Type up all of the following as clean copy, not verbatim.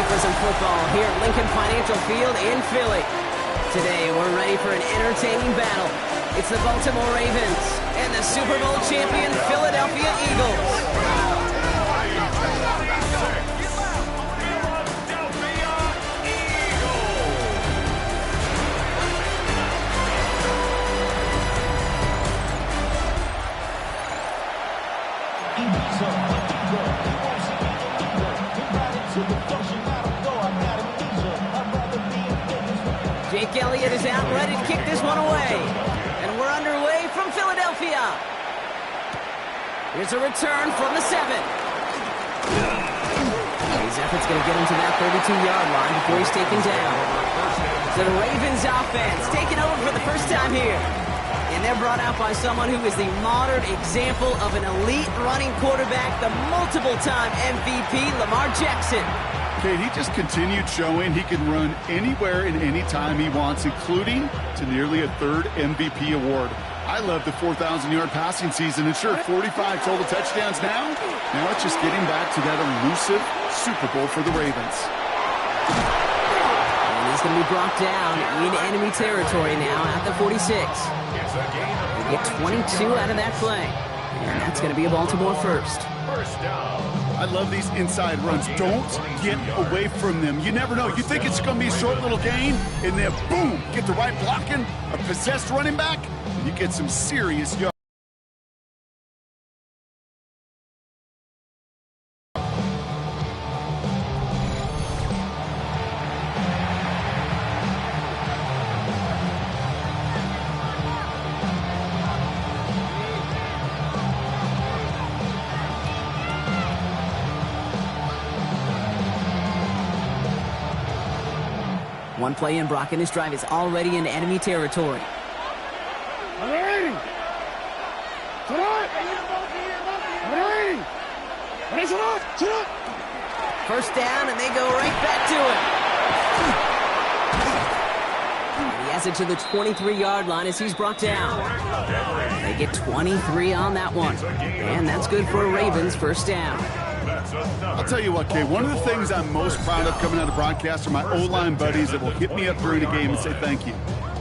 for some football here at Lincoln Financial Field in Philly. Today, we're ready for an entertaining battle. It's the Baltimore Ravens and the Super Bowl champion Philadelphia Eagles. Jake Elliott is out ready to kick this one away. And we're underway from Philadelphia. Here's a return from the 7. His effort's going to get him to that 32-yard line before he's taken down. So the Ravens offense taking over for the first time here. And they're brought out by someone who is the modern example of an elite running quarterback, the multiple-time MVP, Lamar Jackson. Okay, he just continued showing he can run anywhere and anytime he wants, including to nearly a third MVP award. I love the 4,000-yard passing season, and sure, 45 total touchdowns now. Now it's just getting back to that elusive Super Bowl for the Ravens. And he's going to be brought down in enemy territory now at the 46. They get 22 out of that play. And that's going to be a Baltimore first. First down. I love these inside runs. Don't get away from them. You never know. You think it's going to be a short little gain, and then boom, get the right blocking, a possessed running back, and you get some serious yards. One play in, Brock, and his drive is already in enemy territory. First down, and they go right back to it. And he has it to the 23-yard line as he's brought down. They get 23 on that one. And that's good for a Ravens first down. I'll tell you what, Kay, one of the things I'm most proud of coming out of broadcast are my O-line buddies that will hit me up during the game and say thank you.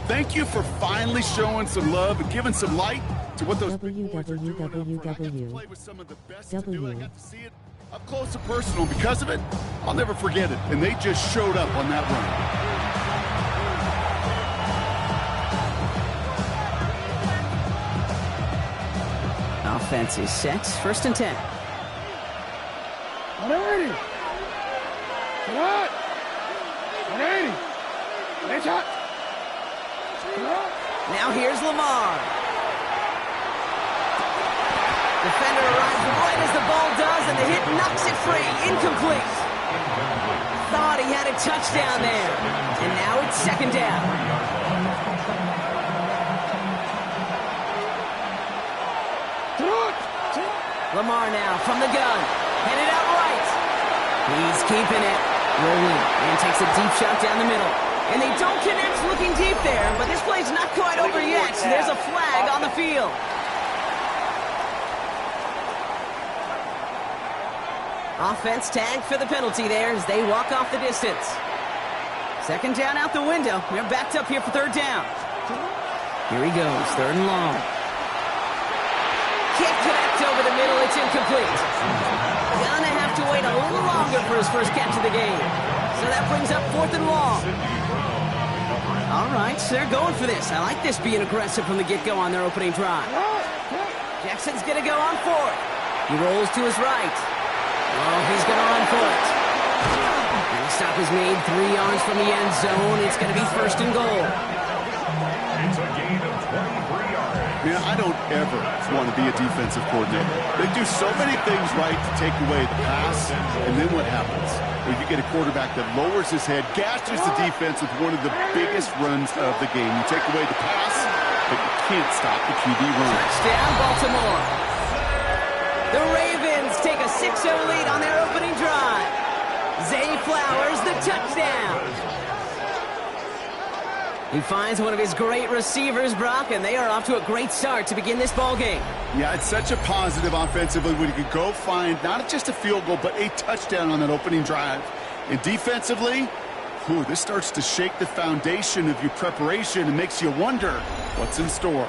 Thank you for finally showing some love and giving some light to what those big boys are doing up front. I got to play with some of the best to do it. I got to see it up close and personal. Because of it, I'll never forget it. And they just showed up on that run. Offense is set. First and 10. Now here's Lamar. Defender arrives right as the ball does, and the hit knocks it free. Incomplete. Thought he had a touchdown there. And now it's second down. Lamar now from the gun. Headed out right. He's keeping it. Rolling. And takes a deep shot down the middle. And they don't connect looking deep there, but this play's not quite over yet. So there's a flag on the field. Offense tagged for the penalty there as they walk off the distance. Second down out the window. They're backed up here for third down. Here he goes, third and long. Can't connect over the middle, it's incomplete. Gonna have to wait a little longer for his first catch of the game. So that brings up fourth and long. All right, so they're going for this. I like this being aggressive from the get-go on their opening drive. Jackson's gonna go on fourth. He rolls to his right. Oh, he's gonna run for it. And the stop is made 3 yards from the end zone. It's gonna be first and goal. It's a gain of 23 yards. Man, I don't ever want to be a defensive coordinator. They do so many things right to take away the pass, and then what happens? Well, you get a quarterback that lowers his head, gashes the defense with one of the biggest runs of the game. You take away the pass, but you can't stop the QB run. Touchdown, Baltimore. The Ravens take a 6-0 lead on their opening drive. Zay Flowers, the touchdown. He finds one of his great receivers, Brock, and they are off to a great start to begin this ball game. Yeah, it's such a positive offensively when you could go find not just a field goal, but a touchdown on that opening drive. And defensively, this starts to shake the foundation of your preparation and makes you wonder what's in store.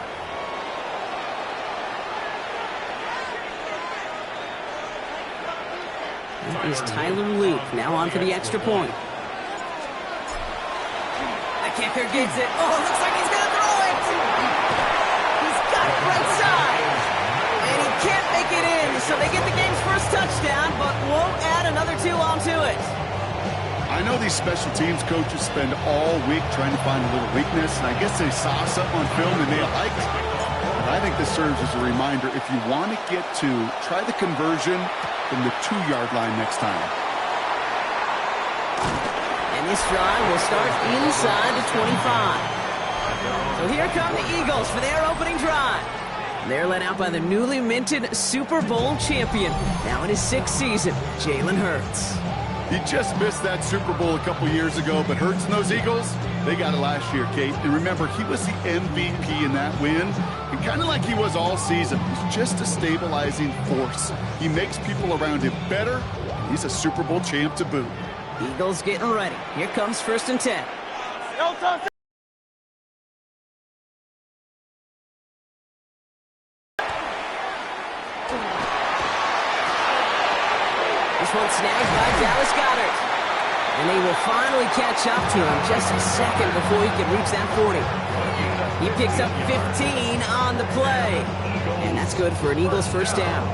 That is Tyler Luke, now on for the extra point. The kicker gets it. Oh, looks like he's going to throw it. He's got it right side. And he can't make it in, so they get the game's first touchdown, but won't add another 2 onto it. I know these special teams coaches spend all week trying to find a little weakness, and I guess they saw something on film and they liked it. But I think this serves as a reminder, if you want to get to, try the conversion from the 2-yard line next time. And this drive will start inside the 25. So here come the Eagles for their opening drive. They're led out by the newly minted Super Bowl champion, now in his 6th season, Jalen Hurts. He just missed that Super Bowl a couple years ago, but Hurts and those Eagles, they got it last year, Kate. And remember, he was the MVP in that win. And kind of like he was all season, he's just a stabilizing force. He makes people around him better. He's a Super Bowl champ to boot. Eagles getting ready. Here comes 1st and 10. This one snagged by Dallas Goedert. And they will finally catch up to him just a second before he can reach that 40. He picks up 15 on the play. And that's good for an Eagles first down.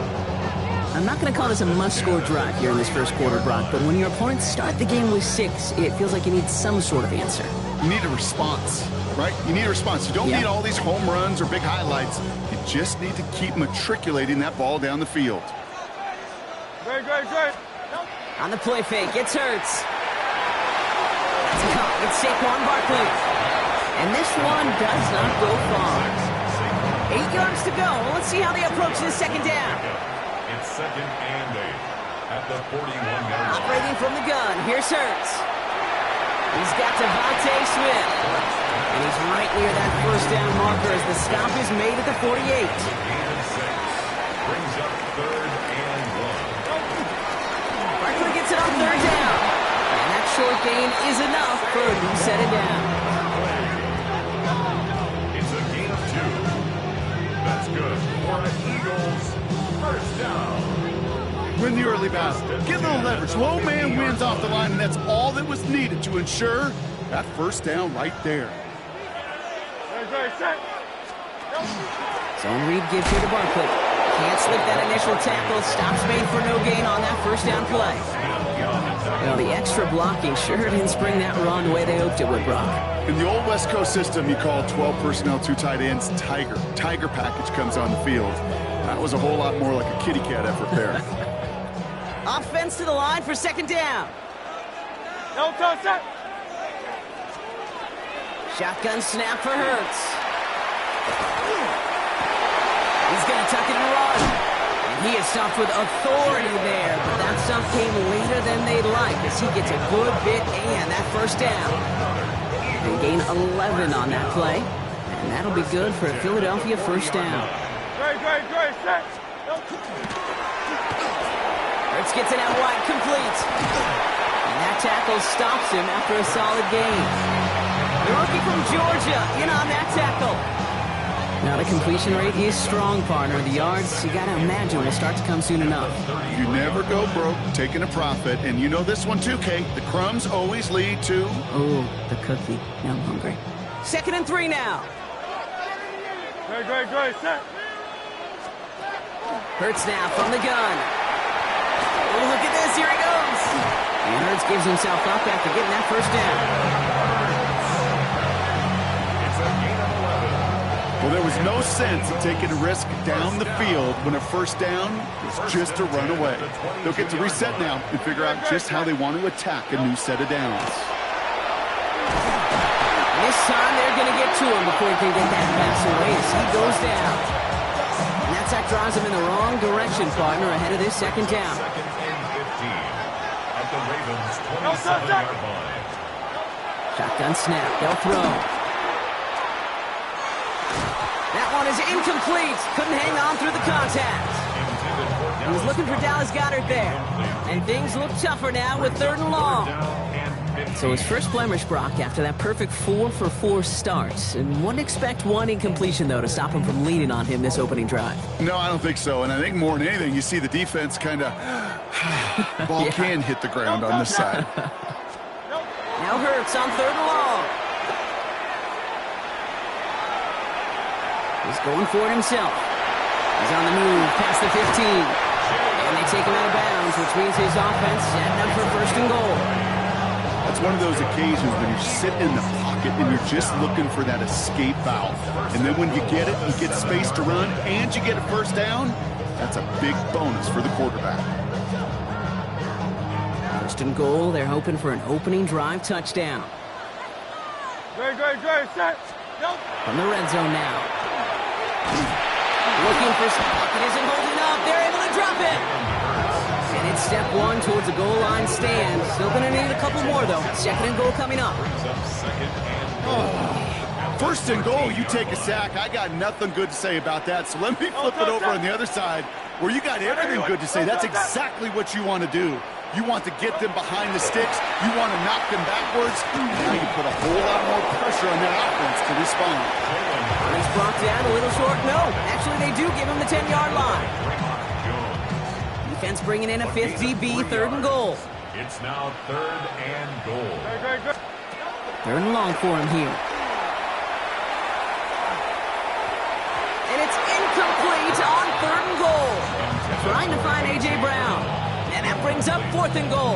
I'm not going to call this a must-score drive here in this first quarter, Brock, but when your opponents start the game with 6, it feels like you need some sort of answer. You need a response, right? You need a response. You don't need all these home runs or big highlights. You just need to keep matriculating that ball down the field. Great. On the play fake, it's Hurts. That's a caught. It's Saquon Barkley. And this one does not go far. 8 yards to go. Let's see how they approach this second down. It's 2nd and 8 at the 41-yard line. Operating from the gun. Here's Hurts. He's got Devontae Smith. And he's right near that first down marker as the stop is made at the 48. Brings up 3rd and 1. Barkley gets it on 3rd down. And that short gain is enough for a new set of down. It's a gain of 2. That's good for an Eagles first down. Win the early battle. Get a little leverage. Low man wins off the line, and that's all that was needed to ensure that first down right there. Zone read gives here to Barkley. Can't slip that initial tackle. Stops made for no gain on that first down play. Well, the extra blocking sure didn't spring that run the way they hoped it would, Brock. In the old West Coast system, you call 12 personnel, 2 tight ends, Tiger. Tiger package comes on the field. That was a whole lot more like a kitty cat effort there. Offense to the line for second down. Shotgun snap for Hurts. He's going to tuck it and run. And he is stuffed with authority there, but that stuff came later than they'd like as he gets a good bit and that first down. They gain 11 on that play, and that'll be good for a Philadelphia first down. Hurts gets it out wide, complete. And that tackle stops him after a solid gain. The rookie from Georgia in on that tackle. Now the completion rate is strong, partner. The yards, you got to imagine, will start to come soon enough. You never go broke taking a profit, and you know this one too, Kate. The crumbs always lead to... Oh, the cookie. Now I'm hungry. 2nd and 3 now. Set. Hurts now from the gun. Oh, look at this. Here he goes. And Hurts gives himself up after getting that first down. Well, there was no sense of taking a risk down the field when a first down was just to run away. They'll get to reset now and figure out just how they want to attack a new set of downs. This time they're going to get to him before he can get that pass away as he goes down. And that sack drives him in the wrong direction, partner, ahead of this second down. 2nd and 15 at the Ravens' 27-yard line. Shotgun snap. They'll throw. That one is incomplete. Couldn't hang on through the contact. He's looking for Dallas Goedert there. And things look tougher now with 3rd and long. So his first blemish, Brock, after that perfect 4-for-4 start. And wouldn't expect one incompletion, though, to stop him from leaning on him this opening drive. No, I don't think so. And I think more than anything, you see the defense kind of... ball can hit the ground on this side. Now Hurts on 3rd and long. He's going for it himself. He's on the move past the 15. And they take him out of bounds, which means his offense setting up for 1st and goal. That's one of those occasions when you sit in the pocket and you're just looking for that escape valve. And then when you get it, you get space to run, and you get a 1st down, that's a big bonus for the quarterback. 1st and goal, they're hoping for an opening drive touchdown. Great, set. Nope. From the red zone now. Looking for some pocket, isn't holding up. They're able to drop it. And it's step 1 towards a goal line stand. Still going to need a couple more, though. 2nd and goal coming up. 1st and goal, you take a sack. I got nothing good to say about that. So let me flip it over on the other side where you got everything good to say. That's exactly what you want to do. You want to get them behind the sticks. You want to knock them backwards. Now you put a whole lot more pressure on their offense to respond. He's brought down a little short. No, actually they do give him the 10-yard line. Defense bringing in a 5th DB, 3rd and goal. It's now 3rd and goal. 3rd and long for him here. And it's incomplete on 3rd and goal. Trying to find A.J. Brown. And that brings up 4th and goal.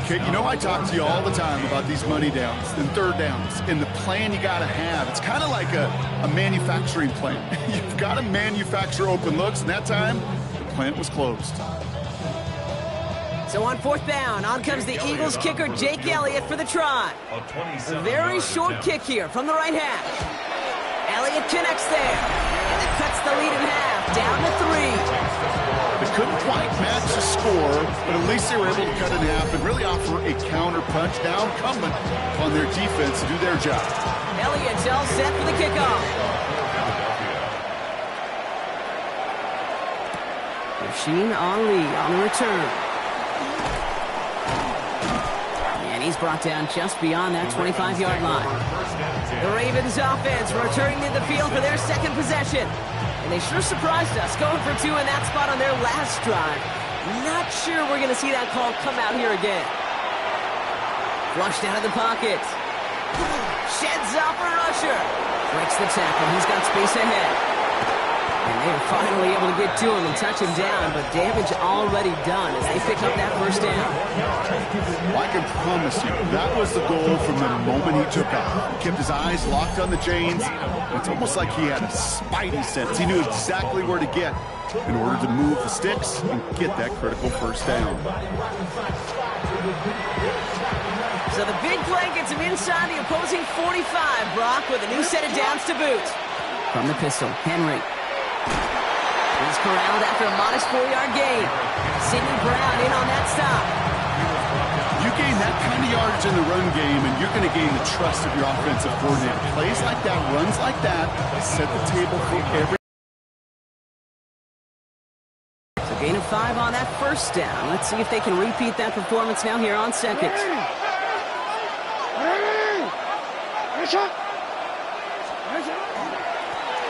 Okay, you know I talk to you all the time about these money downs and 3rd downs and the plan you got to have. It's kind of like a manufacturing plant. You've got to manufacture open looks, and that time the plant was closed. So on 4th down, on comes the Eagles kicker, Jake Elliott, for the try. A very short kick here from the right hash. Elliott connects there. And it cuts the lead in half, down to 3. They couldn't quite match the score, but at least they were able to cut it in half and really offer a counter punch, now incumbent on their defense to do their job. Elliott's all set for the kickoff. Rasheen Ali on the return. And he's brought down just beyond that 25-yard line. The Ravens offense returning to the field for their 2nd possession. And they sure surprised us, going for 2 in that spot on their last drive. Not sure we're going to see that call come out here again. Flushed out of the pocket. Sheds off a rusher. Breaks the tackle. He's got space ahead. And they are finally able to get to him and touch him down, but damage already done as they pick up that 1st down. Well, I can promise you, that was the goal from the moment he took off. He kept his eyes locked on the chains. It's almost like he had a spidey sense. He knew exactly where to get in order to move the sticks and get that critical 1st down. So the big play gets him inside the opposing 45, Brock, with a new set of downs to boot. From the pistol, Henry. He's corralled after a modest 4-yard gain. Sidney Brown in on that stop. You gain that kind of yardage in the run game, and you're going to gain the trust of your offensive coordinator. Plays like that, runs like that, set the table for every... So gain of 5 on that 1st down. Let's see if they can repeat that performance now here on 2nd.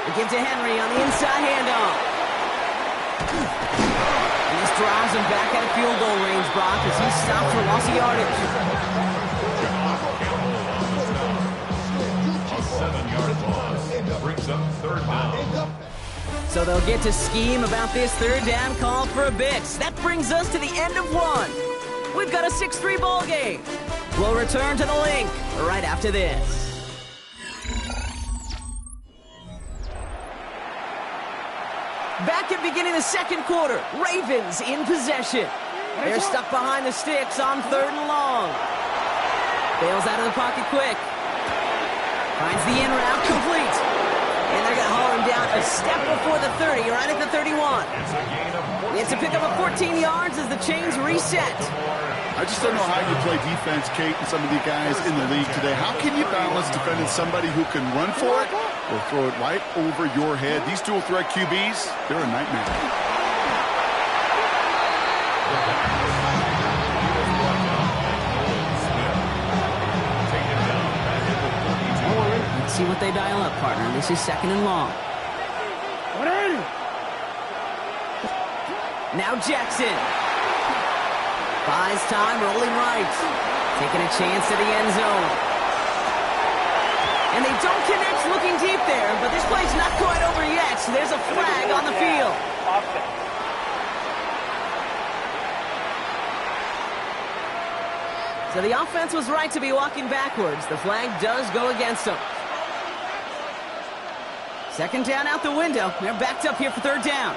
They give to Henry on the inside handoff. And this drives him back out of field goal range, Brock, as he's stopped for loss of yardage. A 7-yard loss brings up 3rd down. So they'll get to scheme about this 3rd down call for a bit. That brings us to the end of 1. We've got a 6-3 ball game. We'll return to the link right after this. Back at beginning the 2nd quarter, Ravens in possession. They're stuck behind the sticks on 3rd and long. Bails out of the pocket quick. Finds the in route complete. And they're going to haul him down a step before the 30, right at the 31. It's a pick up of 14 yards as the chains reset. I just don't know how you play defense, Kate, and some of the guys in the league today. How can you balance defending somebody who can run for it or throw it right over your head? These dual threat QBs, they're a nightmare. partner. This is 2nd and long. Now Jackson. Buys time, rolling right. Taking a chance at the end zone. And they don't connect looking deep there, but this play's not quite over yet, so there's a flag on the field. So the offense was right to be walking backwards. The flag does go against them. 2nd down out the window. They're backed up here for 3rd down.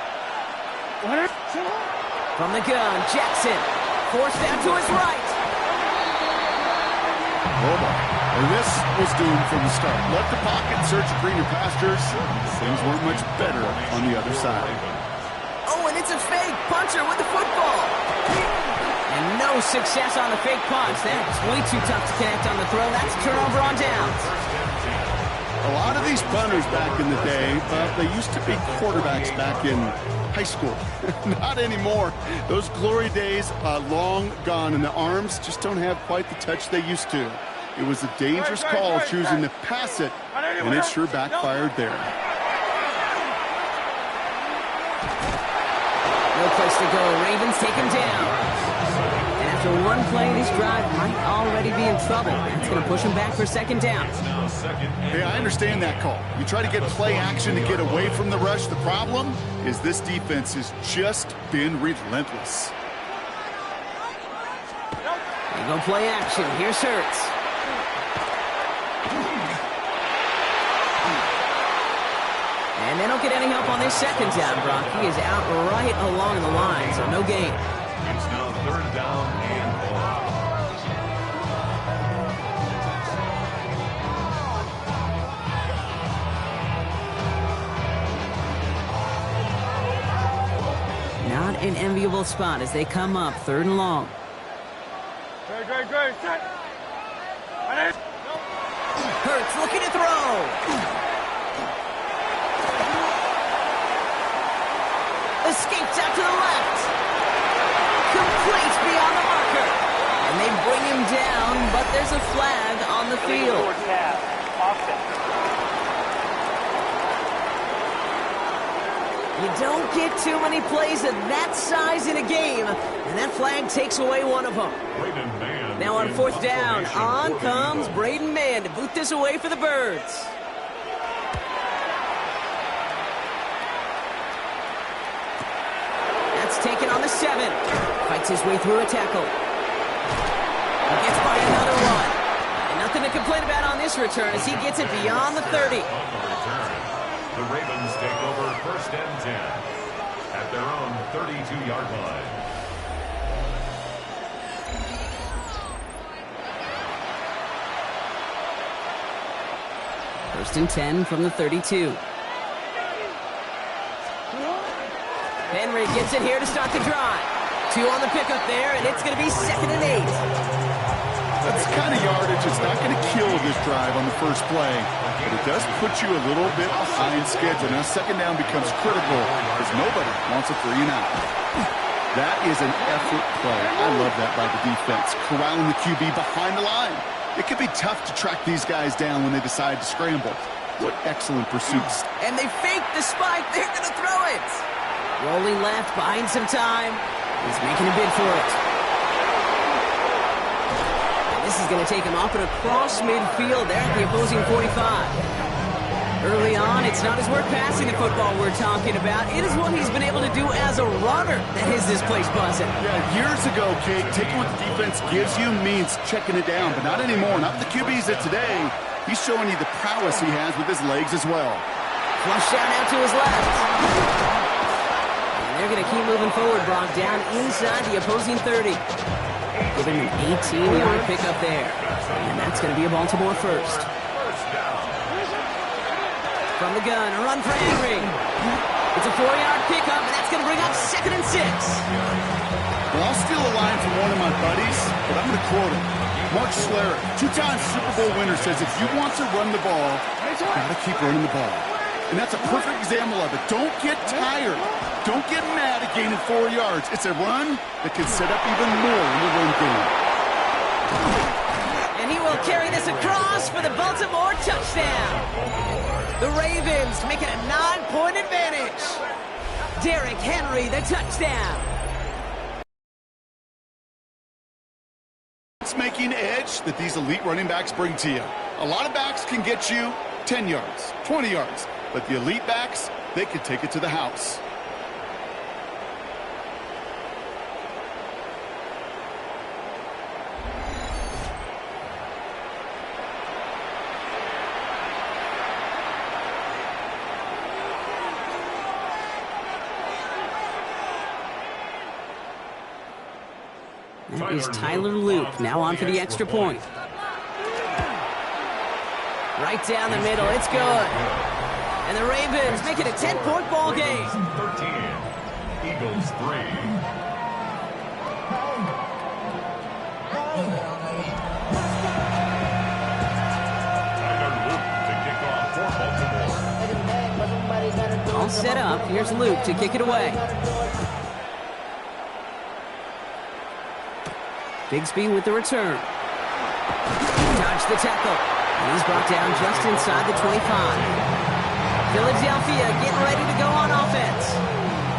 From the gun, Jackson. Forced down to his right. Oh, boy. And this was doomed from the start. Left the pocket, search for greener pastures. Things weren't much better on the other side. Oh, and it's a fake puncher with the football. And no success on the fake punch. That's way too tough to connect on the throw. That's a turnover on downs. A lot of these punters back in the day, they used to be quarterbacks back in high school. Not anymore. Those glory days are long gone, and the arms just don't have quite the touch they used to. It was a dangerous call choosing to pass it, and it sure backfired there. No place to go. Ravens take him down. And after one play, this drive might already be in trouble. That's going to push him back for 2nd down. Hey, I understand that call. You try to get play action to get away from the rush. The problem is this defense has just been relentless. They go play action. Here's Hurts. And they don't get any help on this 2nd down, Brock. He is out right along the line, so no gain. It's now 3rd down and 4. Not an enviable spot as they come up 3rd and long. Great, set. Hurts looking to throw. Escapes out to the left. Complete beyond the marker. And they bring him down, but there's a flag on the field. You don't get too many plays of that size in a game, and that flag takes away one of them. Now on 4th down, on comes Braden Mann to boot this away for the Birds. Taken on the 7. Fights his way through a tackle. Gets by another one. And nothing to complain about on this return as he gets it beyond the 30. The Ravens take over 1st and 10 at their own 32-yard line. First and 10 from the 32. Henry gets it here to start the drive. 2 on the pickup there, and it's going to be 2nd and 8. That's the kind of yardage that's not going to kill this drive on the first play, but it does put you a little bit behind schedule. Now 2nd down becomes critical because nobody wants a 3 and out. That is an effort play. I love that by the defense. Corralling the QB behind the line. It can be tough to track these guys down when they decide to scramble. What excellent pursuits. And they fake the spike. They're going to throw it. Rolling left, buying some time. He's making a bid for it. And this is going to take him up and across midfield there at the opposing 45. Early on, it's not his work passing the football we're talking about. It is what he's been able to do as a runner that has this place buzzing. Yeah, years ago, Kate, taking what the defense gives you means checking it down, but not anymore. Not the QBs of today. He's showing you the prowess he has with his legs as well. Flush down out to his left. They're going to keep moving forward, Brock, down inside the opposing 30. Giving him an 18-yard pickup there. And that's going to be a Baltimore first. From the gun, a run for Henry. It's a 4-yard pickup, and that's going to bring up 2nd and 6. Well, I'll steal a line from one of my buddies, but I'm going to quote him. Mark Schlereth, 2-time Super Bowl winner, says if you want to run the ball, you got to keep running the ball. And that's a perfect example of it. Don't get tired. Don't get mad at gaining 4 yards. It's a run that can set up even more in the run game. And And he will carry this across for the Baltimore touchdown. The Ravens make it a 9-point advantage. Derrick Henry, the touchdown. It's making edge that these elite running backs bring to you. A lot of backs can get you 10 yards, 20 yards, but the elite backs, they can take it to the house. That is Tyler Loop, now on for the extra point. Right down the middle, it's good. And the Ravens make it a 10-point ball game. 13, Eagles 3. Tyler Loop to kick off for Baltimore. All set up, here's Loop to kick it away. Bigsby with the return. Dodged the tackle. And he's brought down just inside the 25. Philadelphia getting ready to go on offense.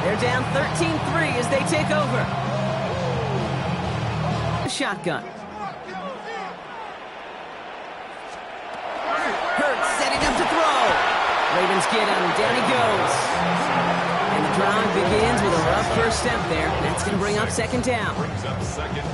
They're down 13-3 as they take over. Shotgun. Hurts setting up to throw. Ravens get him. Down he goes. And the drive begins with a rough first step there. That's going to bring up second down.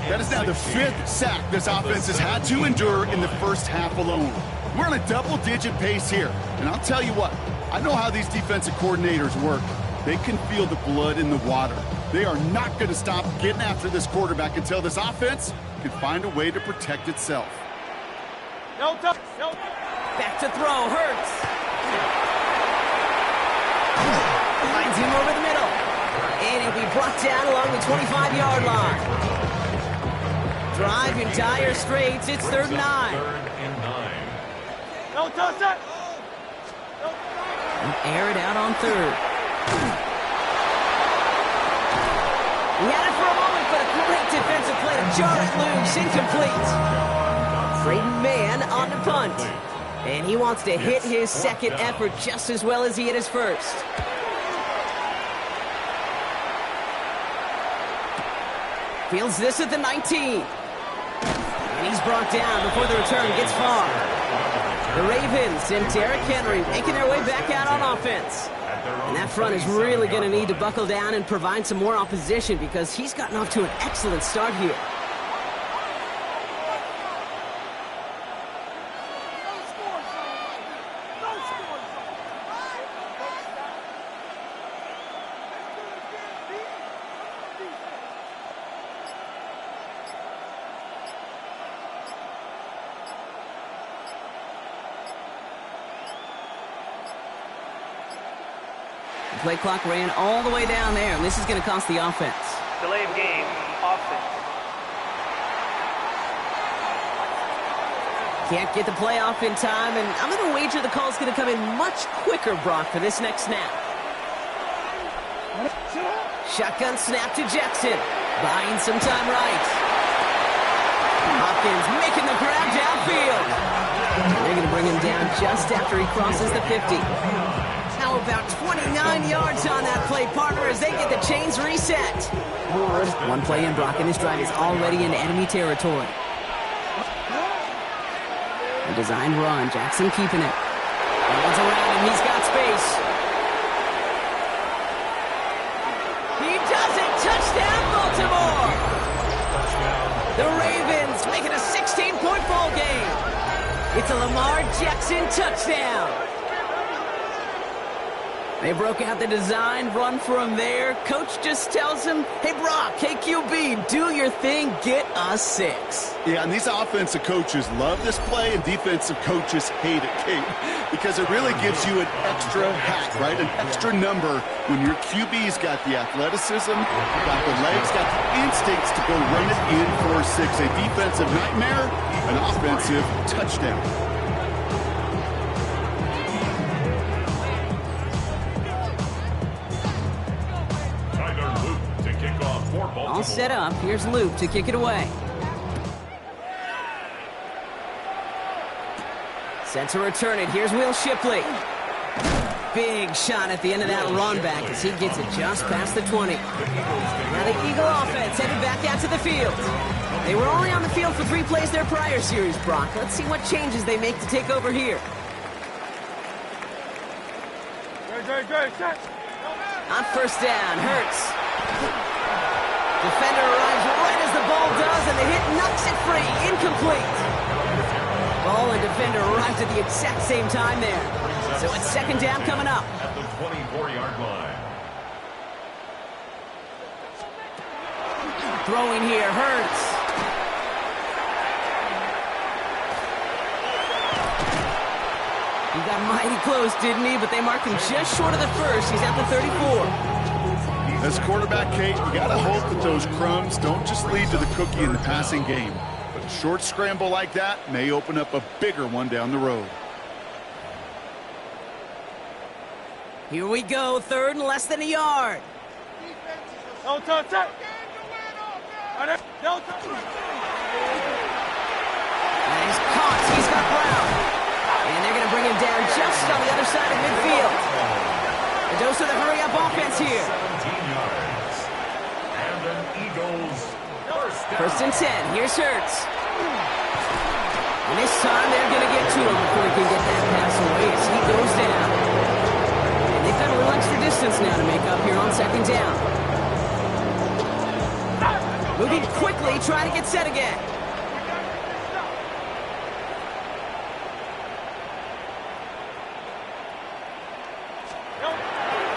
That is now the 5th sack this offense has had to endure in the first half alone. We're on a double-digit pace here. And I'll tell you what, I know how these defensive coordinators work. They can feel the blood in the water. They are not going to stop getting after this quarterback until this offense can find a way to protect itself. Back to throw, Hurts. Finds him over the middle. And he'll be brought down along the 25-yard line. Drive in dire straits. It's 3rd and 9. No, touch that. Air it out on 3rd. He had it for a moment, but a great defensive play to jar it loose. Incomplete. Braden Mann on the punt. And he wants to hit his second effort just as well as he hit his first. Fields this at the 19. And he's brought down before the return gets far. The Ravens and Derrick Henry making their way back out on offense. And that front is really going to need to buckle down and provide some more opposition because he's gotten off to an excellent start here. Play clock ran all the way down there, and this is going to cost the offense. Delay of game, offense. Can't get the play off in time, and I'm going to wager the call's going to come in much quicker, Brock, for this next snap. Shotgun snap to Jackson. Buying some time right. Hopkins making the grab downfield. They're going to bring him down just after he crosses the 50. How about 29 yards on that play, partner, as they get the chains reset. One play in, Brock, and his drive is already in enemy territory. A designed run, Jackson keeping it. Runs around him, he's got space. He does it, touchdown Baltimore! The Ravens making a 16-point ball game. It's a Lamar Jackson touchdown. They broke out the design, run from there. Coach just tells him, hey, Brock, hey, QB, do your thing, get us 6. Yeah, and these offensive coaches love this play, and defensive coaches hate it, Kate, because it really gives you an extra hat, right? An extra number when your QB's got the athleticism, got the legs, got the instincts to go run it in for 6. A defensive nightmare, an offensive touchdown. All set up. Here's Luke to kick it away. Set to return it. Here's Will Shipley. Big shot at the end of that run back as he gets it just past the 20. Now the Eagle offense headed back out to the field. They were only on the field for 3 plays their prior series, Brock. Let's see what changes they make to take over here. On first down, Hurts. Defender arrives right as the ball does, and the hit knocks it free. Incomplete. Ball and defender arrived at the exact same time there. So it's second down coming up. At the 24-yard line. Throwing here, Hurts. He got mighty close, didn't he? But they marked him just short of the first. He's at the 34. As quarterback, Kate, you got to hope that those crumbs don't just lead to the cookie in the passing game. But a short scramble like that may open up a bigger one down the road. Here we go, third and less than a yard. No touch. And he's caught. He's got Brown. And they're going to bring him down just on the other side of midfield. The dose of the hurry-up offense here. 17 yards. And an Eagles first down. First and 10. Here's Hurts. And this time they're going to get to him before he can get that pass away as he goes down. And they've got a little extra distance now to make up here on second down. Moving quickly, trying to get set again.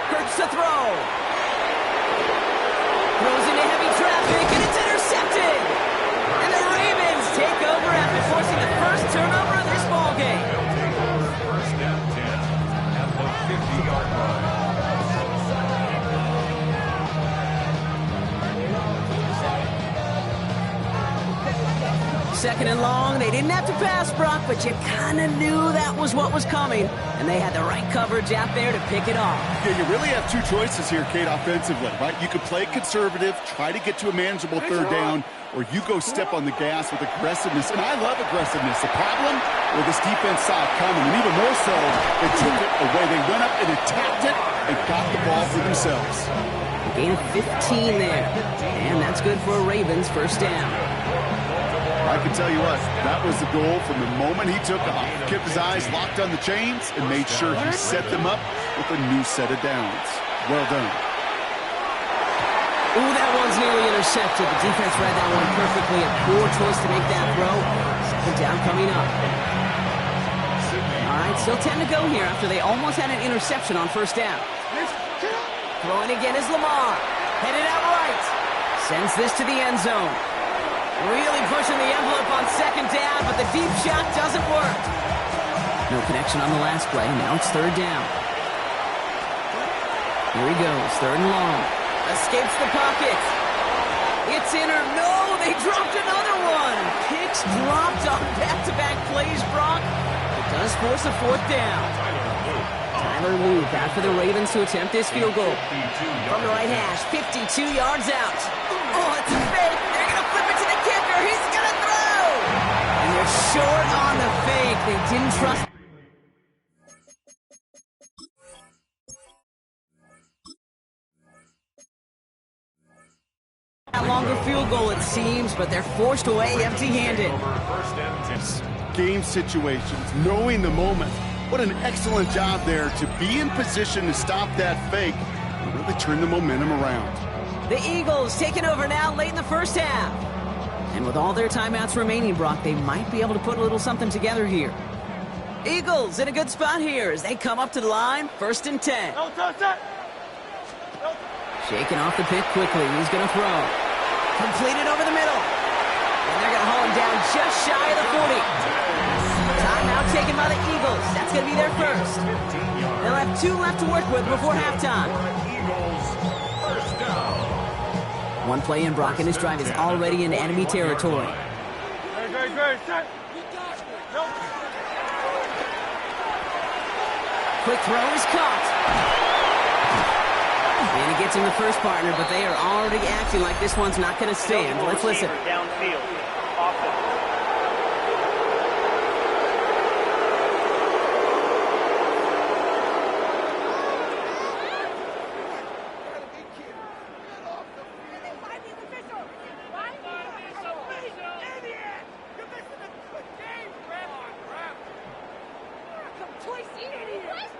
Hurts to throw. Throws into heavy traffic, and it's intercepted. And the Ravens take over after forcing the first turnover of this ball game. First and 10 at the 50-yard line. Second and long. They didn't have to pass, Brock, but you kind of knew that was what was coming. And they had the right coverage out there to pick it off. Yeah, you really have 2 choices here, Kate, offensively, right? You could play conservative, try to get to a manageable third down, or you go step on the gas with aggressiveness. And I love aggressiveness. The problem, well, this defense saw it coming, and even more so, they took it away. They went up and attacked it and got the ball for themselves. Gain of 15 there. And that's good for a Ravens first down. I can tell you what, that was the goal from the moment he took off. Kept his eyes locked on the chains and made sure he set them up with a new set of downs. Well done. Ooh, that one's nearly intercepted. The defense read that one perfectly. A poor choice to make that throw. Second down coming up. All right, still 10 to go here after they almost had an interception on first down. Throwing again is Lamar. Headed out right. Sends this to the end zone. Really pushing the envelope on second down, but the deep shot doesn't work. No connection on the last play. Now it's third down. Here he goes, third and long. Escapes the pocket. It's in or no, they dropped another one. Picks dropped on back-to-back plays, Brock. It does force a fourth down. Tyler Luke out for the Ravens to attempt this field goal. From the right hash, 52 yards out. Oh, it's a fake. They're going to flip it to the kicker. He's going to throw. And they're short on the fake. They didn't trust. A longer field goal, it seems, but they're forced away empty-handed. Game situations, knowing the moment. What an excellent job there to be in position to stop that fake and really turn the momentum around. The Eagles taking over now late in the first half. And with all their timeouts remaining, Brock, they might be able to put a little something together here. Eagles in a good spot here as they come up to the line, first and 10. Shaking off the pick quickly. He's going to throw. Completed over the middle. And they're going to haul him down just shy of the 40. Timeout taken by the Eagles. That's going to be their first. They'll have 2 left to work with before halftime. One play in, Brock, and this drive is already in enemy territory. Quick throw is caught. And he gets him the first partner, but they are already acting like this one's not going to stand. Let's listen. Downfield. Offense.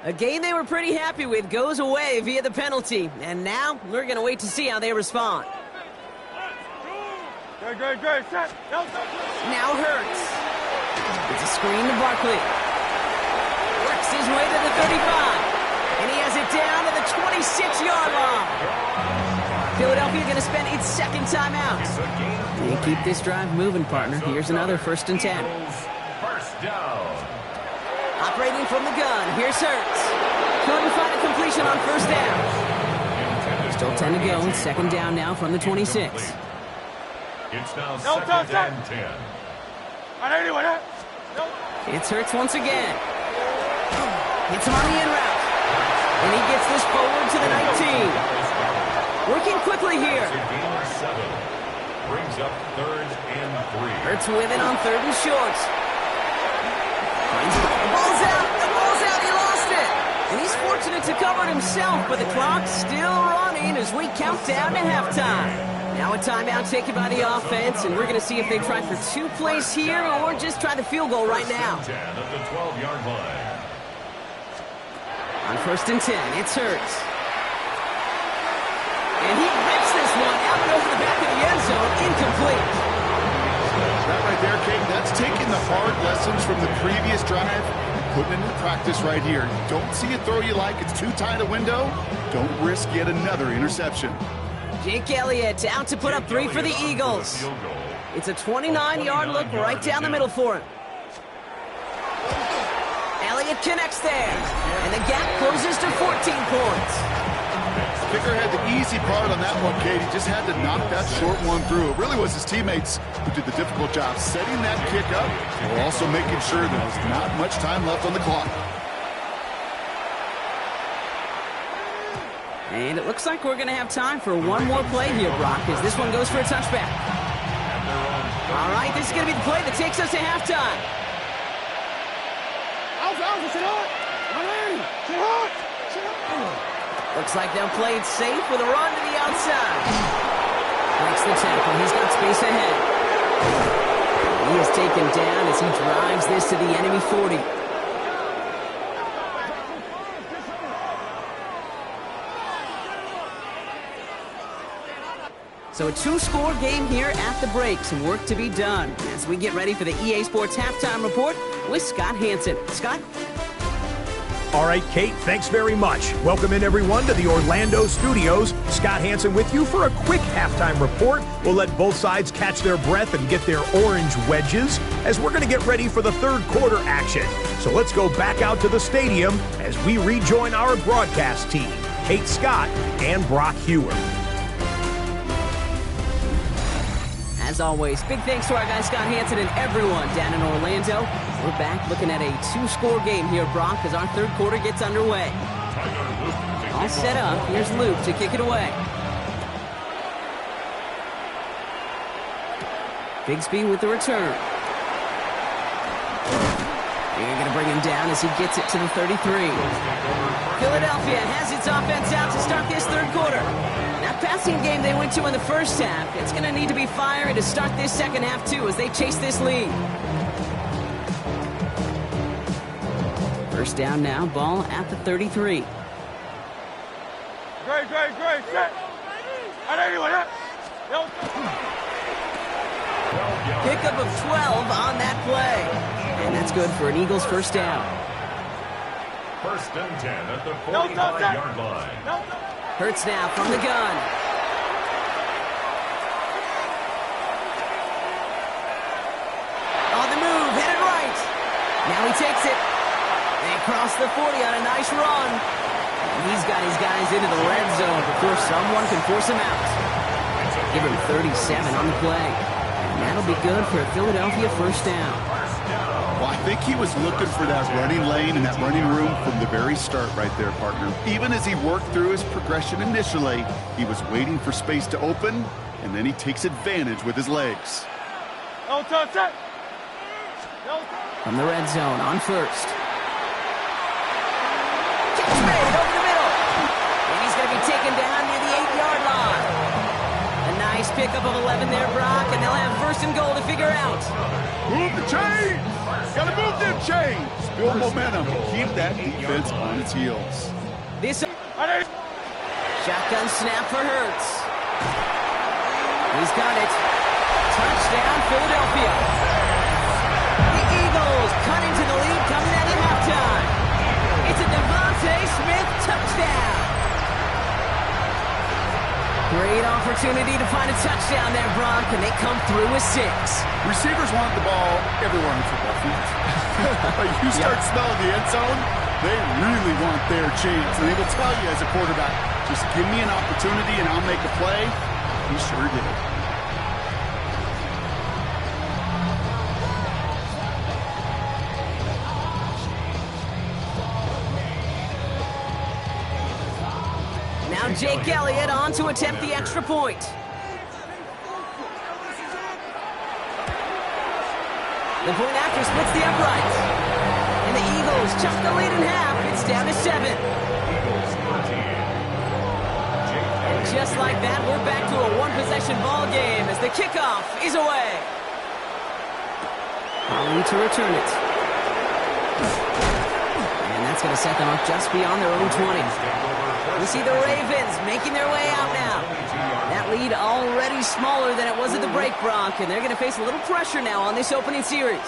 A game they were pretty happy with goes away via the penalty. And now we're going to wait to see how they respond. Great. Set. Now Hurts. It's a screen to Barkley. Works his way to the 35. And he has it down to the 26-yard line. Philadelphia going to spend its second timeout. They keep this drive moving, partner. Here's another 1st and 10. First down. Operating from the gun. Here's Hurts. Couldn't find a completion on 1st down. Still 10 to go. 2nd down now from the 26. It's now 2nd and 10. It's Hurts once again. Hits him on the in route. And he gets this forward to the 19. Working quickly here. Brings up 3rd and 3. Hurts with it on 3rd and short. The ball's out. The ball's out. He lost it. And he's fortunate to cover it himself, but the clock's still running as we count down to halftime. Now a timeout taken by the offense, and we're going to see if they try for 2 plays here or just try the field goal right now. 10 at the 12-yard line. On 1st and 10, it's Hurts. And he rips this one out and over the back of the end zone, incomplete. That right there, Kate, that's taking the hard lessons from the previous drive and putting it into practice right here. You don't see a throw you like, it's too tight a window. Don't risk yet another interception. Jake Elliott out to put up 3 for the Eagles. It's a 29-yard look right down the middle for him. Elliott connects there, and the gap closes to 14 points. Kicker had the easy part on that one, Kate. He just had to knock that short one through. It really was his teammates who did the difficult job setting that kick up while also making sure there was not much time left on the clock. And it looks like we're going to have time for one more play here, Brock, as this one goes for a touchback. All right, this is going to be the play that takes us to halftime. Looks like they'll play it safe with a run to the outside. Breaks the tackle. He's got space ahead. He is taken down as he drives this to the enemy 40. So a 2-score game here at the break. Some work to be done as we get ready for the EA Sports Halftime Report with Scott Hansen. Scott? All right, Kate, thanks very much. Welcome in, everyone, to the Orlando studios. Scott Hansen with you for a quick halftime report. We'll let both sides catch their breath and get their orange wedges as we're going to get ready for the 3rd quarter action. So let's go back out to the stadium as we rejoin our broadcast team, Kate Scott and Brock Hewer. As always, big thanks to our guy Scott Hansen and everyone down in Orlando. We're back looking at a 2-score game here, Brock, as our 3rd quarter gets underway. All set up. Here's Luke to kick it away. Bigsby with the return. They're going to bring him down as he gets it to the 33. Philadelphia has its offense out to start this 3rd quarter. That passing game they went to in the 1st half, it's going to need to be fiery to start this 2nd half, too, as they chase this lead. 1st down now, ball at the 33. Great. Set. Pickup of 12 on that play. And that's good for an Eagles 1st down. 1st and 10 at the 45-yard line. Hurts now from the gun. On the move, headed right. Now he takes it. They cross the 40 on a nice run. And he's got his guys into the red zone before someone can force him out. Give him 37 on the play. And that'll be good for a Philadelphia 1st down. Well, I think he was looking for that running lane and that running room from the very start right there, partner. Even as he worked through his progression initially, he was waiting for space to open, and then he takes advantage with his legs. From the red zone on 1st. Catch made over the middle. And he's going to be taken down near the 8-yard line. A nice pickup of 11 there, Brock, and they'll have first and goal to figure out. Move the chains! Gotta move them chains! Build momentum and keep that defense on its heels. This shotgun snap for Hurts. He's got it. Touchdown, Philadelphia. The Eagles cut into the lead coming out of halftime. It's a Devontae Smith touchdown. Great opportunity to find a touchdown there, Brock, and they come through with 6. Receivers want the ball everywhere on the football field. But you start smelling the end zone, they really want their chance. And they will tell you as a quarterback, just give me an opportunity and I'll make a play. He sure did. Now Jake Elliott on to attempt the extra point. The point after splits the uprights. And the Eagles chop the lead in half. It's down to 7. And just like that, we're back to a one-possession ball game as the kickoff is away. Only to return it. And that's going to set them up just beyond their own 20. We see the Ravens making their way out now. That lead already smaller than it was at the break, Brock, and they're going to face a little pressure now on this opening series.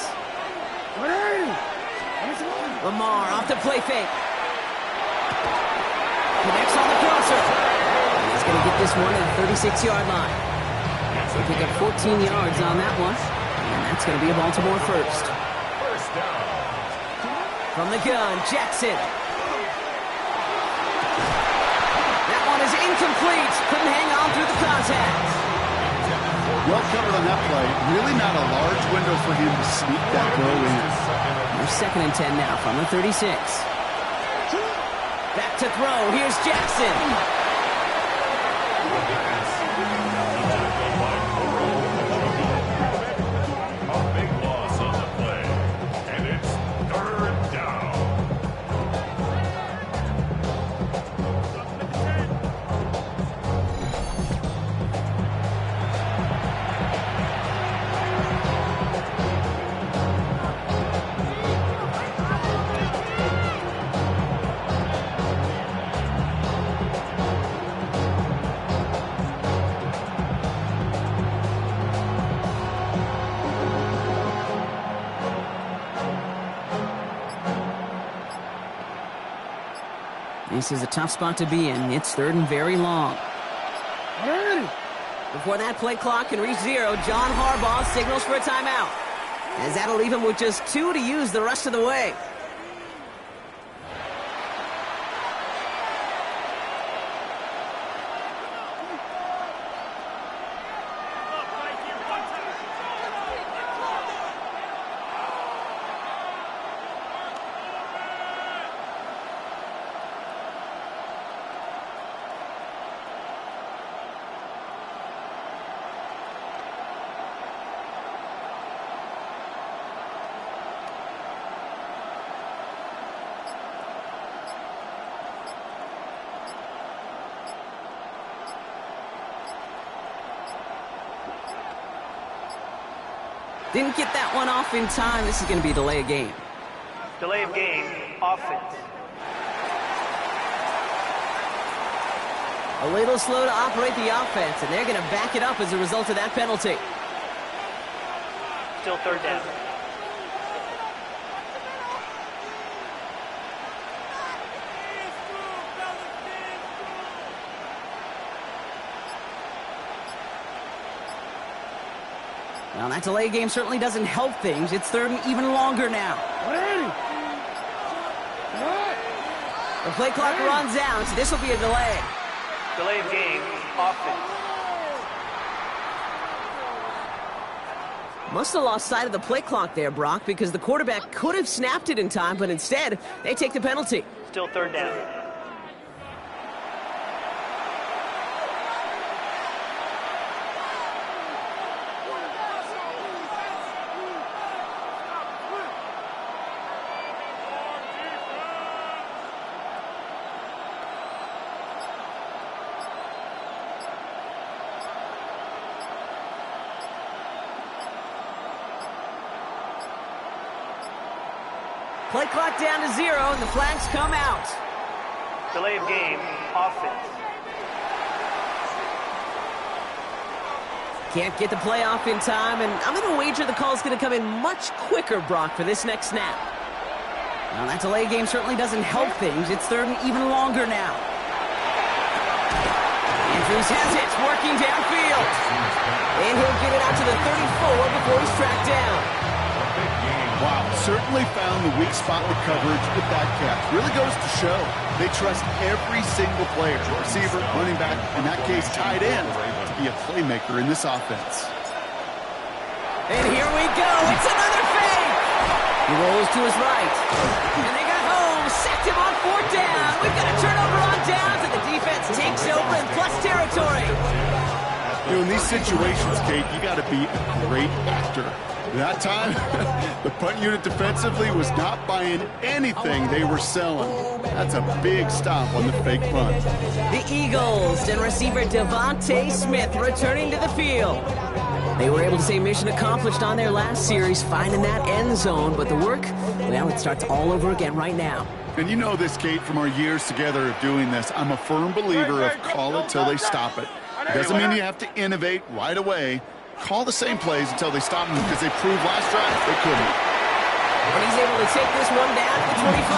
Lamar off the play fake. Connects on the crosser. And he's going to get this one at the 36-yard line. They pick up 14 yards on that one, and that's going to be a Baltimore first. From the gun, Jackson. Is incomplete. Couldn't hang on through the contact. Well covered on that play. Really not a large window for him to sneak that throw in. They're 2nd and 10 now from the 36. Back to throw. Here's Jackson. A big loss on the play. And it's 3rd down. This is a tough spot to be in. It's 3rd and very long. Before that play clock can reach 0, John Harbaugh signals for a timeout. As that'll leave him with just 2 to use the rest of the way. Didn't get that one off in time. This is going to be a delay of game. Delay of game, offense. A little slow to operate the offense, and they're going to back it up as a result of that penalty. Still 3rd down. Well, that delay game certainly doesn't help things. It's 3rd and even longer now. The play clock runs out, so this will be a delay. Delay of game, offense. Must have lost sight of the play clock there, Brock, because the quarterback could have snapped it in time, but instead, they take the penalty. Still 3rd down. Play clock down to 0, and the flags come out. Delay of game, offense. Can't get the play off in time, and I'm going to wager the call's going to come in much quicker, Brock, for this next snap. Now, that delay game certainly doesn't help things. It's third and even longer now. Andrews has it, working downfield. And he'll get it out to the 34 before he's tracked down. Wow, certainly found the weak spot with coverage with that catch. Really goes to show they trust every single player, receiver, running back, in that case, tight end, to be a playmaker in this offense. And here we go. It's another fake. He rolls to his right. And they got home. Sacked him on 4th down. We've got a turnover on downs, and the defense takes over in plus territory. You know, in these situations, Kate, you got to be a great actor. That time, the punt unit defensively was not buying anything they were selling. That's a big stop on the fake punt. The Eagles and receiver Devontae Smith returning to the field. They were able to say mission accomplished on their last series, finding that end zone. But the work, well, it starts all over again right now. And you know this, Kate, from our years together of doing this. I'm a firm believer of call it till they stop it. It doesn't mean you have to innovate right away. Call the same plays until they stop them, because they proved last drive they couldn't. And he's able to take this one down to the 25.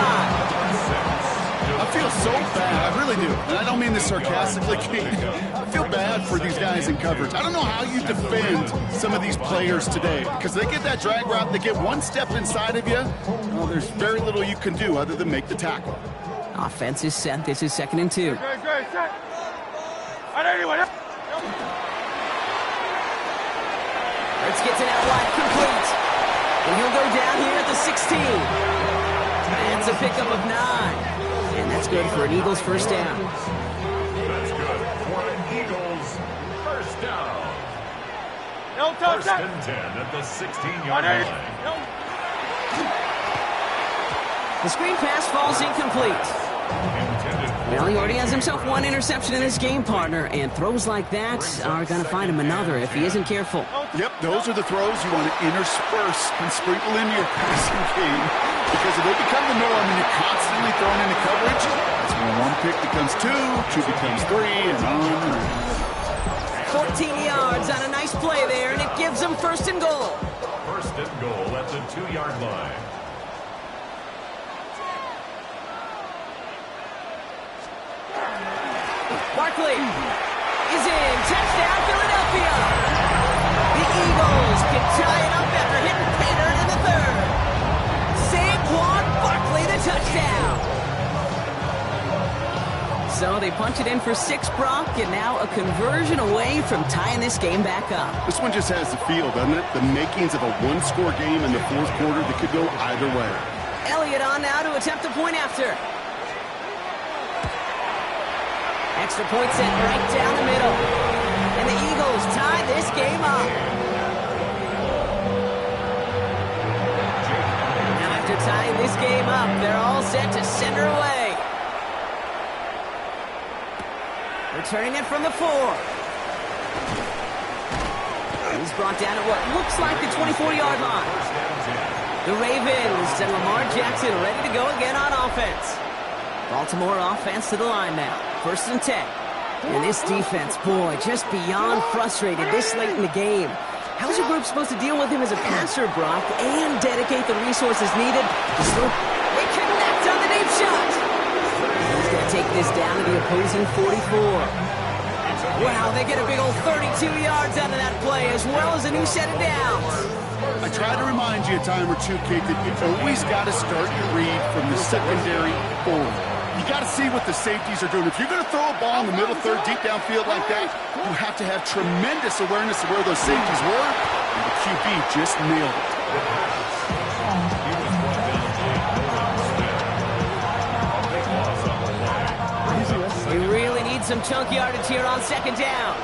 I feel so bad. I really do. And I don't mean this sarcastically, Kate. I feel bad for these guys in coverage. I don't know how you defend some of these players today, because they get that drag route, they get one step inside of you. Well, there's very little you can do other than make the tackle. Offense is set. This is 2nd and 2. Let's get it out wide, complete. And he'll go down here at the 16. That's a pickup of 9. And that's good for an Eagles first down. That's good for an Eagles first down. No touch. First and 10 at the 16-yard line. The screen pass falls incomplete. Well, he already has himself one interception in this game, partner, and throws like that are going to find him another if he isn't careful. Yep, those are the throws you want to intersperse and sprinkle into your passing game, because if they become the norm and you're constantly throwing into coverage, that's when one pick becomes 2, 2 becomes 3, and on and on. 14 yards on a nice play there, and it gives them first and goal. First and goal at the 2-yard line. Barkley is in. Touchdown, Philadelphia. The Eagles can tie it up after hitting Pater in the 3rd. Saquon Barkley, the touchdown. So they punch it in for 6, Brock, and now a conversion away from tying this game back up. This one just has the feel, doesn't it? The makings of a one-score game in the 4th quarter that could go either way. Elliott on now to attempt a point after. Extra point set right down the middle. And the Eagles tie this game up. Now after tying this game up, they're all set to send her away. Returning it from the 4. He's brought down at what looks like the 24-yard line. The Ravens and Lamar Jackson ready to go again on offense. Baltimore offense to the line now. 1st and 10. And this defense, boy, just beyond frustrated this late in the game. How's your group supposed to deal with him as a passer, Brock, and dedicate the resources needed to slow? They connect on the deep shot. He's going to take this down to the opposing 44. Wow, they get a big old 32 yards out of that play, as well as a new set of downs. I try to remind you a time or two, Kate, that you always got to start your read from the secondary forward. You got to see what the safeties are doing. If you're going to throw a ball in the middle third, deep downfield like that, you have to have tremendous awareness of where those safeties were, and the QB just nailed it. We really need some chunk yardage here on 2nd down.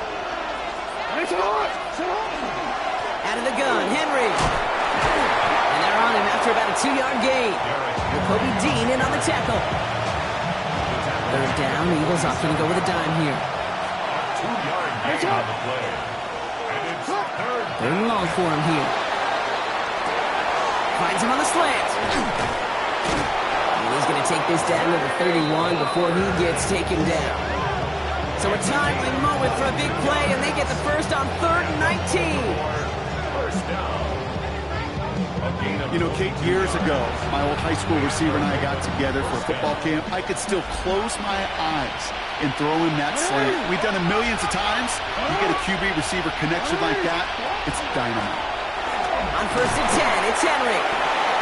Out of the gun, Henry. And they're on him after about a 2-yard gain. Kobe Dean in on the tackle. 3rd down, Eagles opting to go with a dime here. 2-yard gain on the play. And it's 3rd 3rd and long for him here. Finds him on the slant. And he's going to take this down to the 31 before he gets taken down. So a timely moment for a big play, and they get the first on 3rd and 19. First down. You know, Kate, years ago, my old high school receiver and I got together for a football camp. I could still close my eyes and throw him that slant. We've done it millions of times. You get a QB receiver connection like that, it's dynamite. On 1st and 10, it's Henry.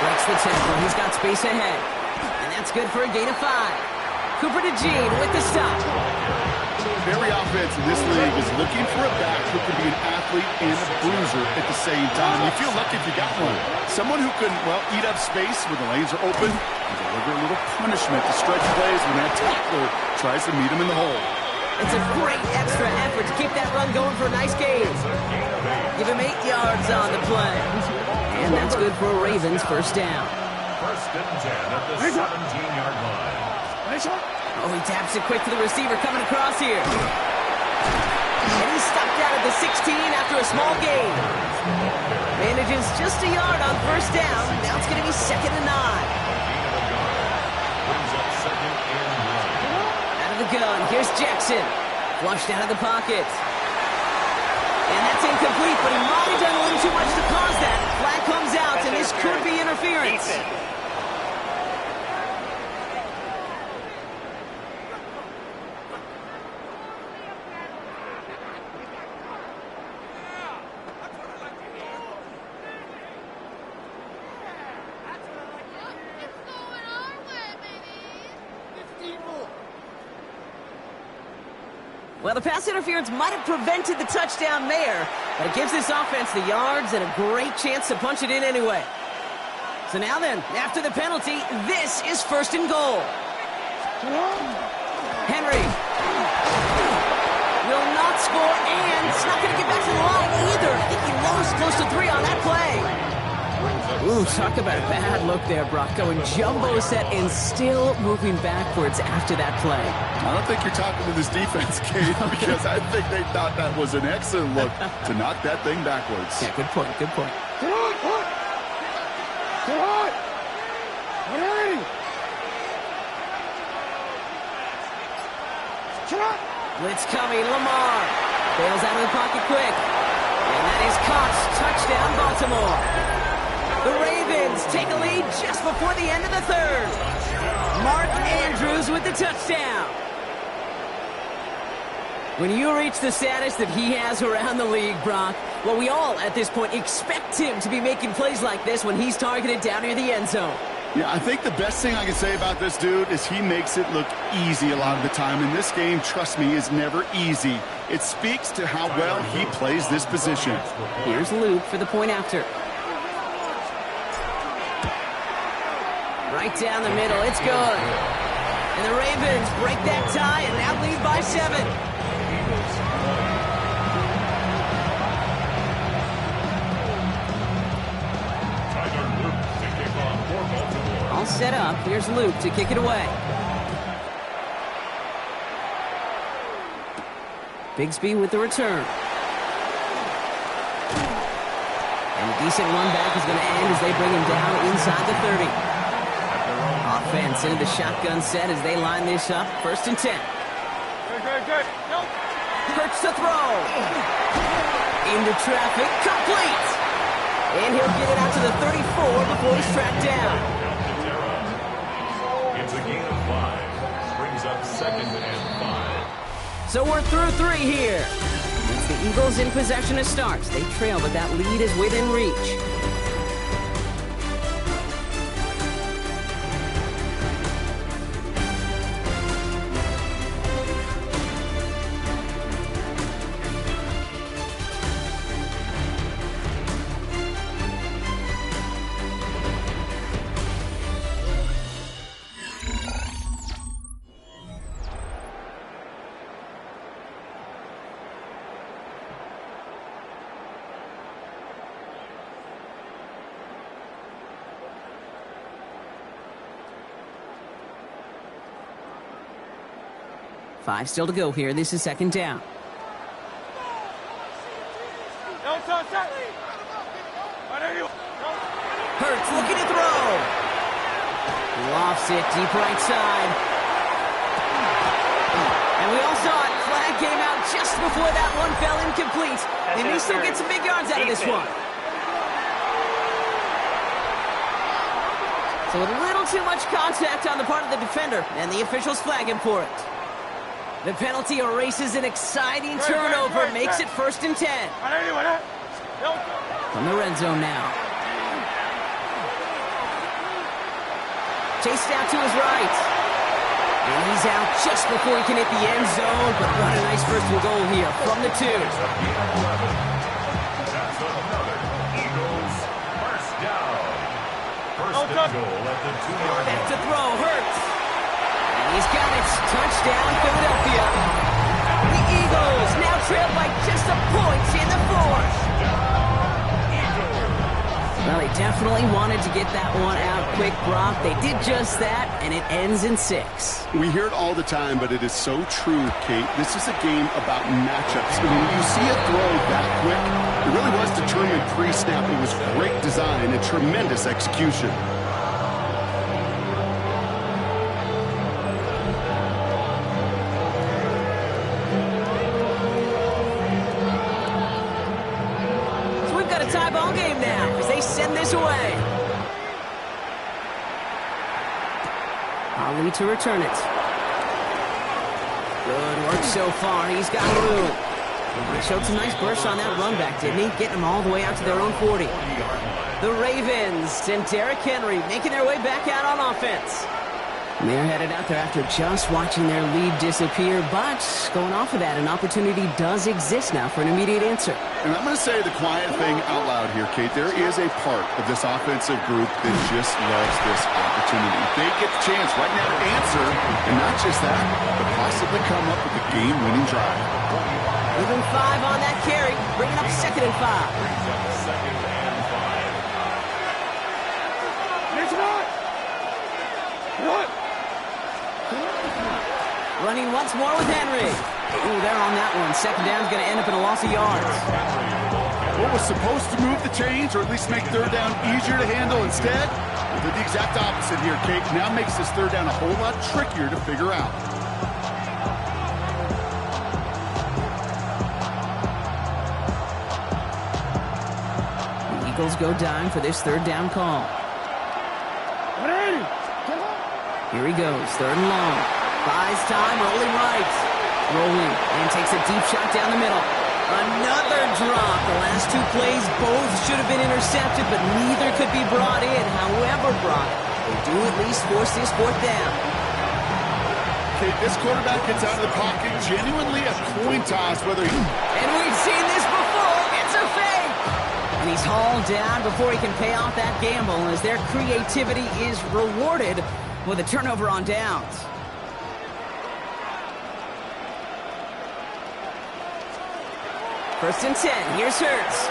Breaks the tackle. He's got space ahead. And that's good for a gain of 5. Cooper to Jean with the stop. Every offense in this league is looking for a back who can be an athlete and a bruiser at the same time. You feel lucky if you got one. Someone who can, well, eat up space when the lanes are open and deliver a little punishment to stretch plays when that tackler tries to meet him in the hole. It's a great extra effort to keep that run going for a nice gain. Give him 8 yards on the play. And that's good for a Ravens first down. First and 10 at the 17-yard line. Oh, he taps it quick to the receiver coming across here. And he's stopped out at the 16 after a small gain. Manages just a yard on first down. Now it's going to be 2nd and 9. Brings up 2nd and 1. Out of the gun, here's Jackson. Flushed out of the pocket. And that's incomplete, but he might have done a little too much to cause that. Flag comes out, and this could be interference. Well, the pass interference might have prevented the touchdown there, but it gives this offense the yards and a great chance to punch it in anyway. So now then, after the penalty, this is 1st and goal. Henry will not score, and it's not going to get back to the line either. I think he lost close to 3 on that play. Ooh, talk about a bad look there, Brock. Going jumbo set and still moving backwards after that play. I don't think you're talking to this defense, Kate, because I think they thought that was an excellent look to knock that thing backwards. Yeah, good point, good point. Blitz coming, Lamar. Bails out of the pocket quick. And that is caught. Touchdown, Baltimore. The Ravens take a lead just before the end of the 3rd. Mark Andrews with the touchdown. When you reach the status that he has around the league, Brock, well, we all at this point expect him to be making plays like this when he's targeted down near the end zone. Yeah, I think the best thing I can say about this dude is he makes it look easy a lot of the time. And this game, trust me, is never easy. It speaks to how well he plays this position. Here's Luke for the point after. Right down the middle, it's good. And the Ravens break that tie and now lead by 7. All set up, here's Luke to kick it away. Bigsby with the return. And a decent run back is going to end as they bring him down inside the 30. Offense into the shotgun set as they line this up. 1st and 10. Good. Nope. Hurts to throw. Into traffic. Complete. And he'll get it out to the 34 before he's tracked down. It's a gain of 5. Brings up 2nd and 5. So we're through 3 here. It's the Eagles in possession to start. They trail, but that lead is within reach. Five still to go here. This is 2nd down. No, Hurts looking to throw. Lofts it deep right side. And we all saw it. Flag came out just before that one fell incomplete. They may still get some big yards out of this one. So a little too much contact on the part of the defender, and the officials flag him for it. The penalty erases an exciting turnover, makes it 1st and 10. From the red zone now. Chased out to his right. And he's out just before he can hit the end zone, but what a nice 1st and goal here from the 2. That's another Eagles first down. First and goal at the 2-yard line. Back to throw, Hurts. And he's got it. Touchdown, Philadelphia. The Eagles now trail by just a point in the 4th. Well, they definitely wanted to get that one out quick, Brock. They did just that, and it ends in 6. We hear it all the time, but it is so true, Kate. This is a game about matchups. And when you see a throw that quick, it really was determined pre-snap. It was great design and tremendous execution. Tie ball game now as they send this away. Ali to return it. Good work so far. He's got room. He showed some nice bursts on that run back, didn't he? Getting them all the way out to their own 40. The Ravens and Derrick Henry making their way back out on offense. And they're headed out there after just watching their lead disappear, but going off of that, an opportunity does exist now for an immediate answer. And I'm going to say the quiet thing out loud here, Kate. There is a part of this offensive group that just loves this opportunity. They get the chance right now to answer, and not just that, but possibly come up with a game-winning drive. Even 5 on that carry, bringing up 2nd and 5. Running once more with Henry. Ooh, they're on that one. 2nd down's going to end up in a loss of yards. What was supposed to move the chains, or at least make 3rd down easier to handle instead, did the exact opposite here, Kate. Now makes this 3rd down a whole lot trickier to figure out. The Eagles go dime for this 3rd down call. Here he goes, 3rd and long. Buys time, rolling right. Rolling, and takes a deep shot down the middle. Another drop. The last 2 plays, both should have been intercepted, but neither could be brought in. However, Brock, they do at least force this 4th down. Okay, this quarterback gets out of the pocket, genuinely a coin toss, whether he... And we've seen this before. It's a fake. And he's hauled down before he can pay off that gamble, as their creativity is rewarded with a turnover on downs. First and 10. Here's Hurts.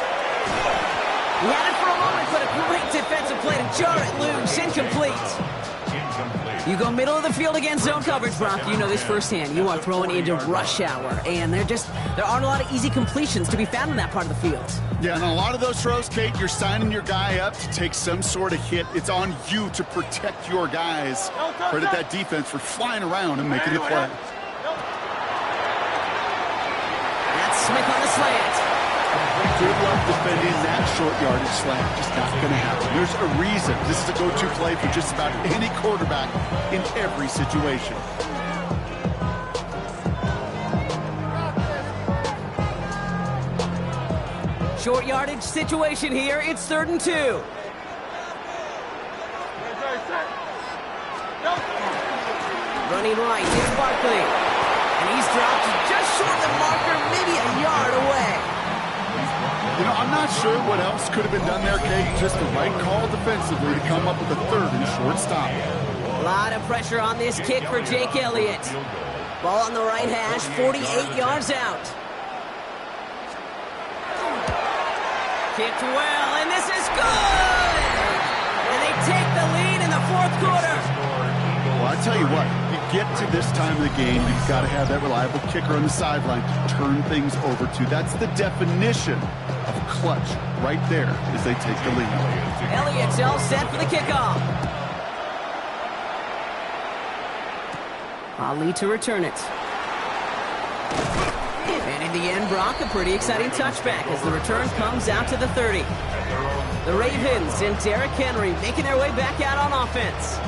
He had it for a moment, but a great defensive play to jar it loose. Incomplete. You go middle of the field against zone coverage, Brock. You know this firsthand. You are throwing into rush hour, and there aren't a lot of easy completions to be found in that part of the field. Yeah, and a lot of those throws, Kate, you're signing your guy up to take some sort of hit. It's on you to protect your guys. Credit that defense for flying around and making the play. Smith on the slant. Good luck defending that short yardage slant. Just not going to happen. There's a reason. This is a go-to play for just about any quarterback in every situation. Short yardage situation here. It's 3rd and 2. Running right. Here's Barkley. And he's dropped just short of the marker, maybe a yard away. You know, I'm not sure what else could have been done there, Kate. Just the right call defensively to come up with a 3rd and short stop. A lot of pressure on this kick for Jake Elliott. Ball on the right hash, 48 yards out. Kicked well, and this is good! And they take the lead in the 4th quarter. Well, I tell you what, you get to this time of the game, you've got to have that reliable kicker on the sideline to turn things over to. That's the definition of clutch right there as they take the lead. Elliott's all set for the kickoff. Ali to return it. And in the end, Brock, a pretty exciting touchback as the return comes out to the 30. The Ravens and Derrick Henry making their way back out on offense.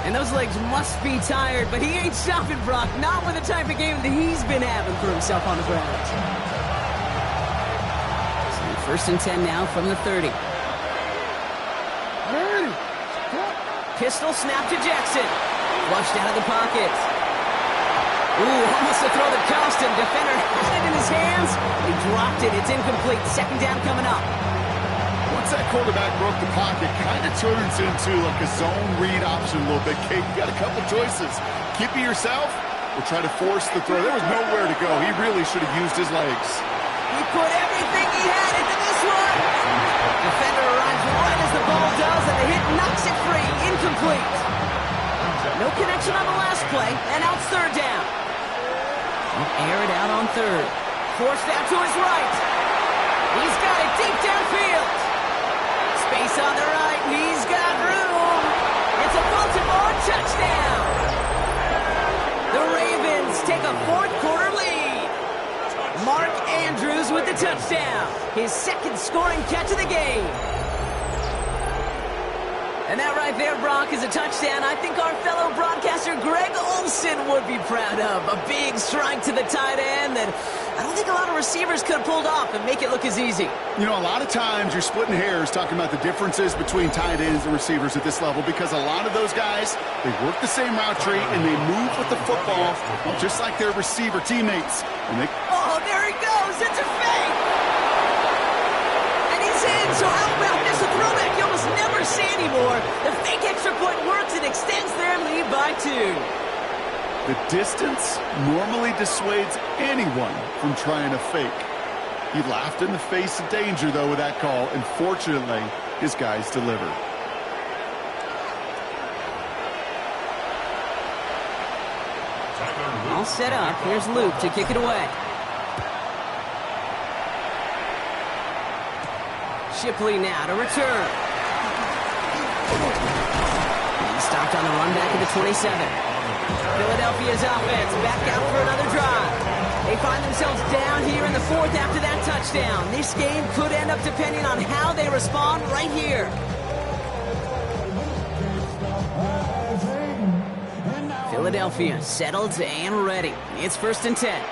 And those legs must be tired, but he ain't stopping, Brock. Not with the type of game that he's been having for himself on the ground. So first and 10 now from the 30. Pistol snap to Jackson. Flushed out of the pocket. Ooh, almost a throw that cost him. Defender had it in his hands. He dropped it. It's incomplete. Second down coming up. Once that quarterback broke the pocket, kind of turns into like a zone read option a little bit. Kate, you got a couple choices. Keep it yourself or try to force the throw. There was nowhere to go. He really should have used his legs. He put everything he had into this one. Defender arrives right as the ball does, and the hit knocks it free. Incomplete. No connection on the last play, and now it's third down. Air it out on third. Forced out to his right. He's got it deep downfield. Space on the right. He's got room. It's a Baltimore touchdown. The Ravens take a fourth-quarter lead. Mark Andrews with the touchdown. His second scoring catch of the game. And that right there, Brock, is a touchdown I think our fellow broadcaster Greg Olson would be proud of. A big strike to the tight end that I don't think a lot of receivers could have pulled off and make it look as easy. You know, a lot of times you're splitting hairs talking about the differences between tight ends and receivers at this level because a lot of those guys, they work the same route tree and they move with the football just like their receiver teammates. Oh, there he goes. It's a fake. And he's in, so Alabama missed a throwback you almost never see anymore. The fake extra point works and extends their lead by 2. The distance normally dissuades anyone from trying to fake. He laughed in the face of danger, though, with that call, and fortunately, his guys delivered. All set up. Here's Luke to kick it away. Shipley now to return. He stopped on the run back at the 27. Philadelphia's offense back out for another drive. They find themselves down here in the fourth after that touchdown. This game could end up depending on how they respond right here. Philadelphia settled and ready. It's first and 10.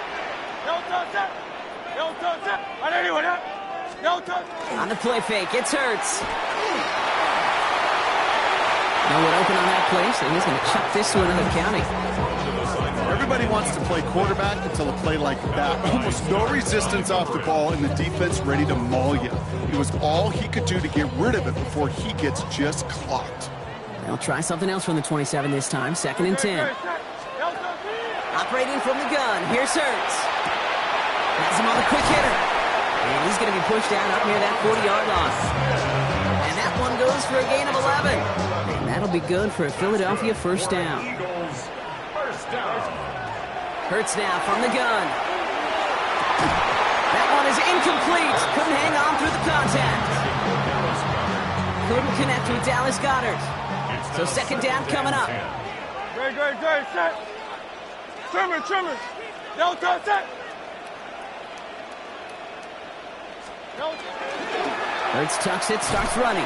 On the play fake, it's Hurts. No one open on that play, so he's going to chuck this one in the county. Everybody wants to play quarterback until a play like that. Almost no resistance off the ball and the defense ready to maul you. It was all he could do to get rid of it before he gets just clocked. They'll try something else from the 27 this time. Second and 10. Operating from the gun. Here's Hurts. Has him on the quick hitter. And he's going to be pushed down up near that 40-yard line. And that one goes for a gain of 11. And that'll be good for a Philadelphia first down. Hurts now from the gun. That one is incomplete. Couldn't hang on through the contact. Couldn't connect with Dallas Goedert. So second down coming up. Great, set. Trimmer. Delta, set. Hurts tucks it, starts running.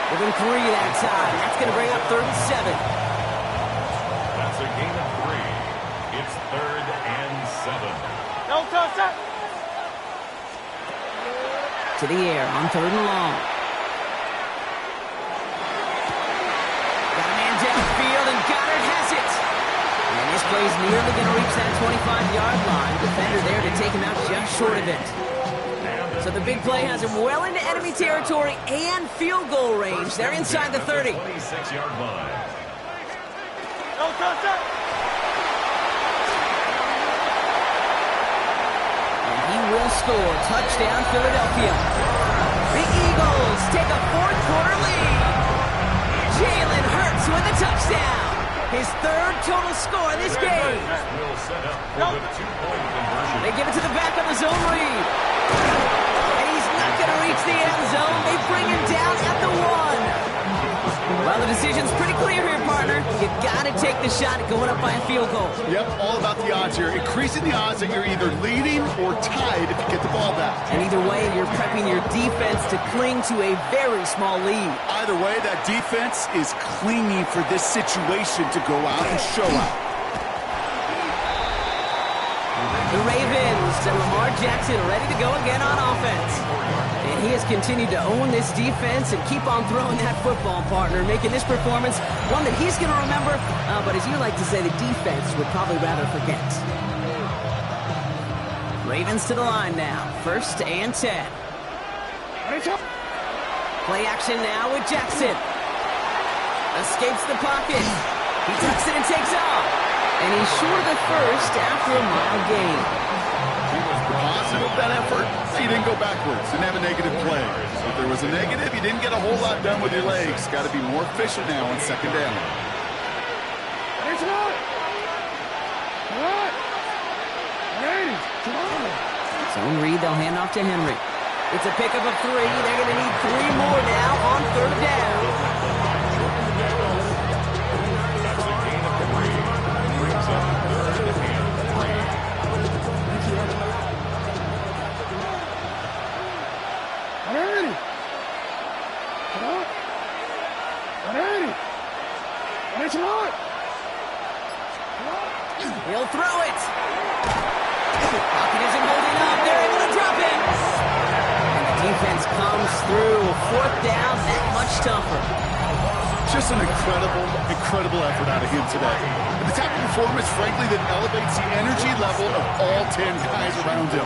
Within 3 that time. That's going to bring up third and 7. That's a gain of 3. It's third and 7. Delta, set. To the air on third and long. Got a man downfield, and Goddard has it. And this play's nearly going to reach that 25-yard line. Defender there to take him out just short of it. So the big play has him well into enemy territory and field goal range. They're inside the 30. 26-yard line. And he will score. Touchdown, Philadelphia. The Eagles take a fourth-quarter lead. Jalen Hurts with a touchdown. His third total score in this game. Will set up for the 2-point conversion. They give it to the back of the zone read. And he's not going to reach the end zone. They bring him down at the 1. Well, the decision's pretty clear here, partner. You got to to take the shot at going up by a field goal. Yep, all about the odds here. Increasing the odds that you're either leading or tied if you get the ball back. And either way, you're prepping your defense to cling to a very small lead. Either way, that defense is clinging for this situation to go out and show out. The Ravens and Lamar Jackson ready to go again on offense. And he has continued to own this defense and keep on throwing that football, partner, making this performance one that he's going to remember, but as you like to say, the defense would probably rather forget. Ravens to the line now, 1st and 10. Play action now with Jackson. Escapes the pocket. He tucks it and takes off. And he's short of the first after a mile gain. He was positive of that effort. He didn't go backwards. Didn't have a negative play. If there was a negative, you didn't get a whole lot done with your legs. Got to be more efficient now on 2nd down. Zone read, they'll hand off to Henry. It's a pickup of 3. They're going to need 3 more now on 3rd down. He'll throw it. Pocket isn't holding up. They're able to drop it. And the defense comes through. 4th down, that much tougher. Just an incredible effort out of him today. And the type of performance, frankly, that elevates the energy level of all 10 guys around him.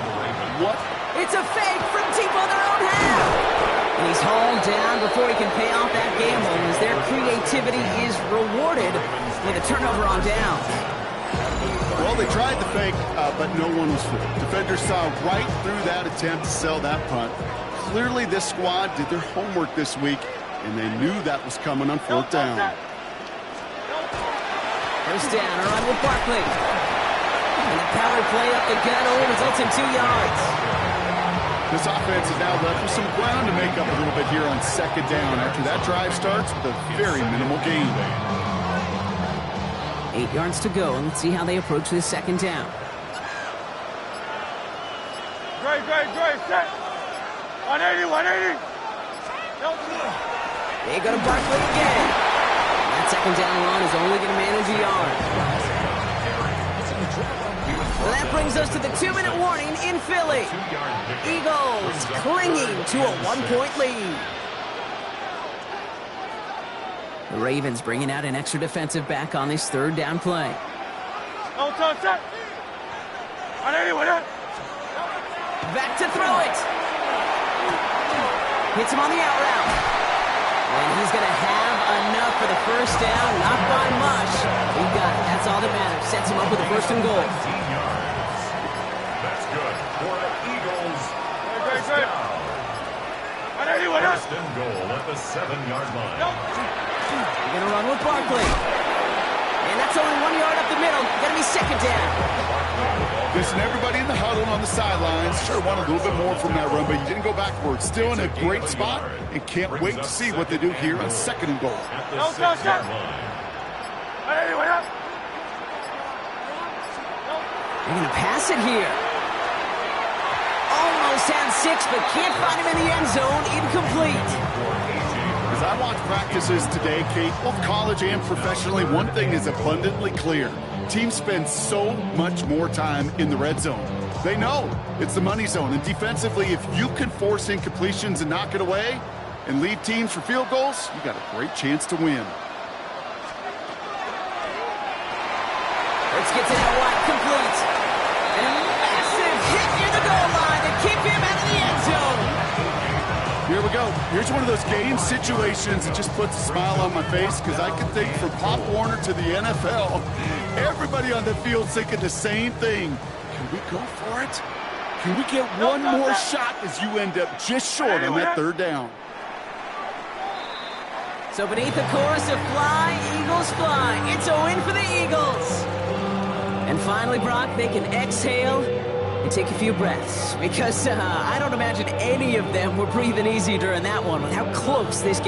What? It's a fake from deep on their own half. And he's hauled down before he can pay off that gamble as their creativity is rewarded with a turnover on down. Well, they tried the fake, but no one was fooled. Defenders saw right through that attempt to sell that punt. Clearly, this squad did their homework this week, and they knew that was coming on 4th down. 1st down, a run with Barkley. And the power play up the gut only results in 2 yards. This offense is now left with some ground to make up a little bit here on 2nd down after that drive starts with a very minimal gain. 8 yards to go, and let's see how they approach this 2nd down. Great, set. 180. They go to Barkley again. That 2nd down run is only going to manage a yard. Well, that brings us to the 2-minute warning in Philly. Eagles clinging to a 1-point lead. The Ravens bringing out an extra defensive back on this 3rd down play. Back to throw it. Hits him on the out route. And he's going to have enough for the 1st down. Not by much. He got it. That's all that matters. Sets him up with a 1st and goal. That's good for the Eagles. Great. 1st and goal at the 7-yard line. They're going to run with Barkley. And that's only 1 yard up the middle. Going to be 2nd down. Listen, everybody in the huddle on the sidelines sure want a little bit more from that run, but you didn't go backwards. Still in a great spot and can't wait to see what they do here on 2nd and goal. At the 6-yard line. They're going to pass it here. Almost had 6, but can't find him in the end zone. Incomplete. As I watch practices today, Kate, both college and professionally, one thing is abundantly clear. Teams spend so much more time in the red zone. They know it's the money zone, and defensively, if you can force incompletions and knock it away and lead teams for field goals, you got a great chance to win. Let's get to that wide complete. And a massive hit near the goal line to keep him out of the end zone. Here we go. Here's one of those game situations that just puts a smile on my face because I can think from Pop Warner to the NFL, everybody on the field thinking the same thing. Can we go for it? Can we get one more shot as you end up just short on that 3rd down? So beneath the chorus of Fly, Eagles Fly, it's a win for the Eagles. And finally, Brock, they can exhale and take a few breaths because I don't imagine any of them were breathing easy during that one with how close this game